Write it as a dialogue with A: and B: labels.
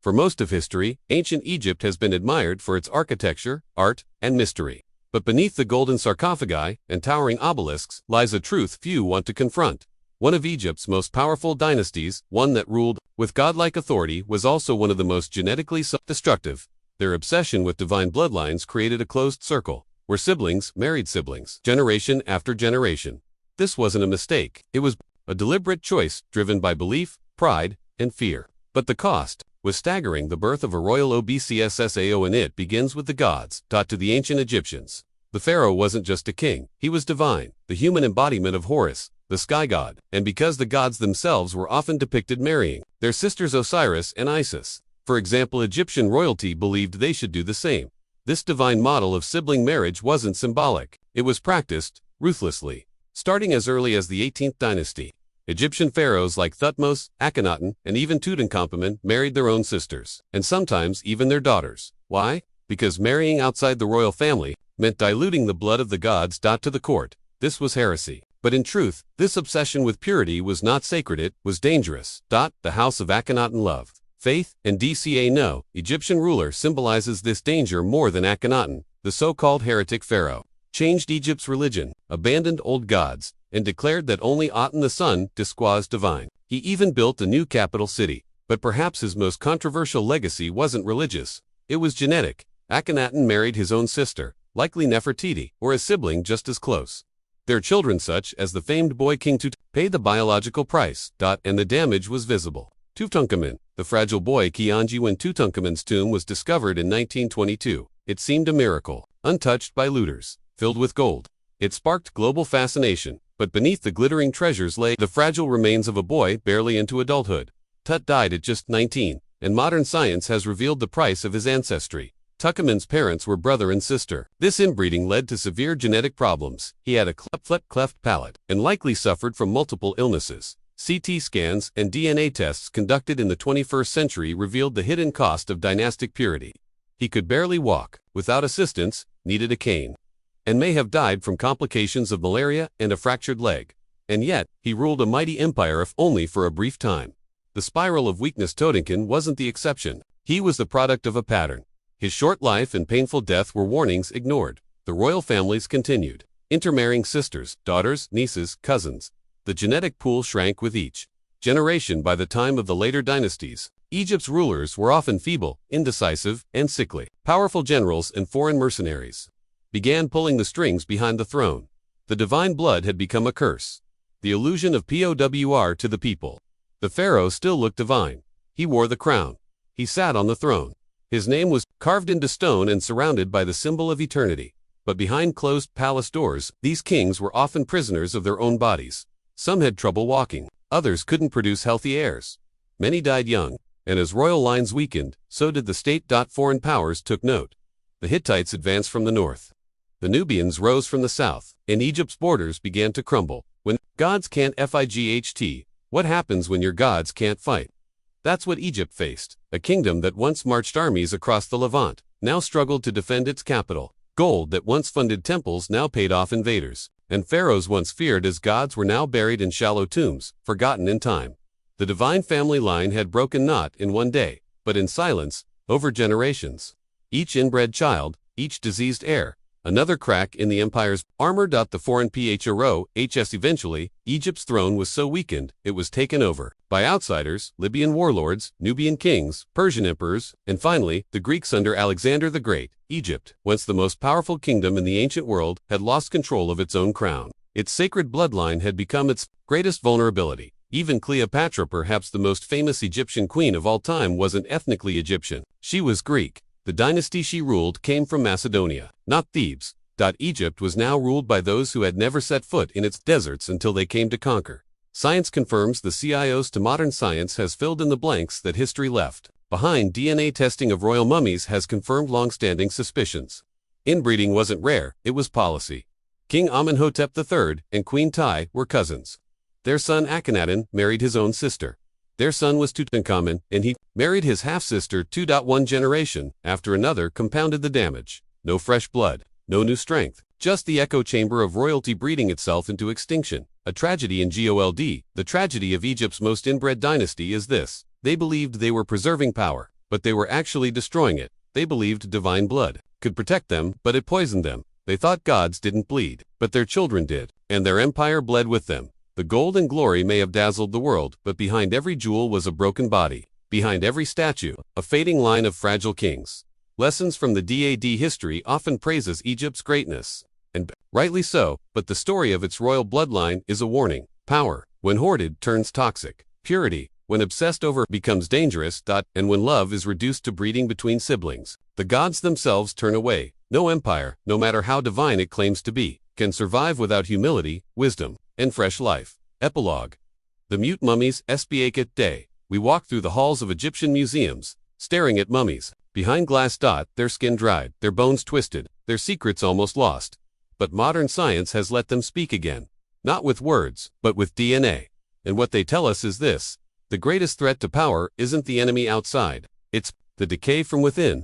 A: For most of history, ancient Egypt has been admired for its architecture, art, and mystery. But beneath the golden sarcophagi and towering obelisks lies a truth few want to confront. One of Egypt's most powerful dynasties, one that ruled with godlike authority, was also one of the most genetically self-destructive. Their obsession with divine bloodlines created a closed circle, where siblings married siblings, generation after generation. This wasn't a mistake. It was a deliberate choice driven by belief, pride, and fear. But the cost was staggering. The birth of a royal obcssao, and it begins with the gods, taught to the ancient Egyptians. The pharaoh wasn't just a king, he was divine, the human embodiment of Horus, the sky god, and because the gods themselves were often depicted marrying their sisters Osiris and Isis. For example, Egyptian royalty believed they should do the same. This divine model of sibling marriage wasn't symbolic, it was practiced ruthlessly. Starting as early as the 18th dynasty, Egyptian pharaohs like Thutmose, Akhenaten, and even Tutankhamun married their own sisters, and sometimes even their daughters. Why? Because marrying outside the royal family meant diluting the blood of the gods. To the court, this was heresy. But in truth, this obsession with purity was not sacred, it was dangerous. The house of Akhenaten love, faith, and no Egyptian ruler symbolizes this danger more than Akhenaten, the so-called heretic pharaoh. Changed Egypt's religion, abandoned old gods, and declared that only Aten the sun was divine. He even built a new capital city. But perhaps his most controversial legacy wasn't religious, it was genetic. Akhenaten married his own sister, likely Nefertiti, or a sibling just as close. Their children, such as the famed boy King Tut, paid the biological price. And the damage was visible. Tutankhamun, the fragile boy Kianji. When Tutankhamun's tomb was discovered in 1922, it seemed a miracle, untouched by looters, filled with gold. It sparked global fascination, but beneath the glittering treasures lay the fragile remains of a boy barely into adulthood. Tut died at just 19, and modern science has revealed the price of his ancestry. Tunkhamun's parents were brother and sister. This inbreeding led to severe genetic problems. He had a cleft palate, and likely suffered from multiple illnesses. CT scans and DNA tests conducted in the 21st century revealed the hidden cost of dynastic purity. He could barely walk, without assistance, needed a cane, and may have died from complications of malaria and a fractured leg. And yet, he ruled a mighty empire, if only for a brief time. The spiral of weakness. Tutankhamun wasn't the exception. He was the product of a pattern. His short life and painful death were warnings ignored. The royal families continued, intermarrying sisters, daughters, nieces, cousins. The genetic pool shrank with each generation. By the time of the later dynasties, Egypt's rulers were often feeble, indecisive, and sickly. Powerful generals and foreign mercenaries began pulling the strings behind the throne. The divine blood had become a curse, the illusion of power to the people. The pharaoh still looked divine. He wore the crown. He sat on the throne. His name was carved into stone and surrounded by the symbol of eternity. But behind closed palace doors, these kings were often prisoners of their own bodies. Some had trouble walking, others couldn't produce healthy heirs. Many died young, and as royal lines weakened, so did the state. Foreign powers took note. The Hittites advanced from the north. The Nubians rose from the south, and Egypt's borders began to crumble. When gods can't fight, what happens when your gods can't fight? That's what Egypt faced. A kingdom that once marched armies across the Levant, now struggled to defend its capital. Gold that once funded temples now paid off invaders. And pharaohs once feared as gods were now buried in shallow tombs, forgotten in time. The divine family line had broken not in one day, but in silence, over generations. Each inbred child, each diseased heir, another crack in the empire's armor. The foreign PHROHS. Eventually, Egypt's throne was so weakened, it was taken over by outsiders, Libyan warlords, Nubian kings, Persian emperors, and finally, the Greeks under Alexander the Great. Egypt, once the most powerful kingdom in the ancient world, had lost control of its own crown. Its sacred bloodline had become its greatest vulnerability. Even Cleopatra, perhaps the most famous Egyptian queen of all time, wasn't ethnically Egyptian. She was Greek. The dynasty she ruled came from Macedonia, not Thebes. Egypt was now ruled by those who had never set foot in its deserts until they came to conquer. Science confirms the CIOs to modern science has filled in the blanks that history left behind. DNA testing of royal mummies has confirmed long-standing suspicions. Inbreeding wasn't rare, it was policy. King Amenhotep III and Queen Tai were cousins. Their son Akhenaten married his own sister. Their son was Tutankhamun, and he married his half-sister. One generation after another compounded the damage. No fresh blood, no new strength, just the echo chamber of royalty breeding itself into extinction. A tragedy in GOLD. The tragedy of Egypt's most inbred dynasty is this: they believed they were preserving power, but they were actually destroying it. They believed divine blood could protect them, but it poisoned them. They thought gods didn't bleed, but their children did, and their empire bled with them. The gold and glory may have dazzled the world, but behind every jewel was a broken body. Behind every statue, a fading line of fragile kings. Lessons from the DAD history often praises Egypt's greatness. And rightly so, but the story of its royal bloodline is a warning. Power, when hoarded, turns toxic. Purity, when obsessed over, becomes dangerous. And when love is reduced to breeding between siblings, the gods themselves turn away. No empire, no matter how divine it claims to be, can survive without humility, wisdom, and fresh life. Epilogue. The mute mummies. Akhenaten Day. We walk through the halls of Egyptian museums, staring at mummies. Behind glass. Their skin dried, their bones twisted, their secrets almost lost. But modern science has let them speak again. Not with words, but with DNA. And what they tell us is this: the greatest threat to power isn't the enemy outside. It's the decay from within.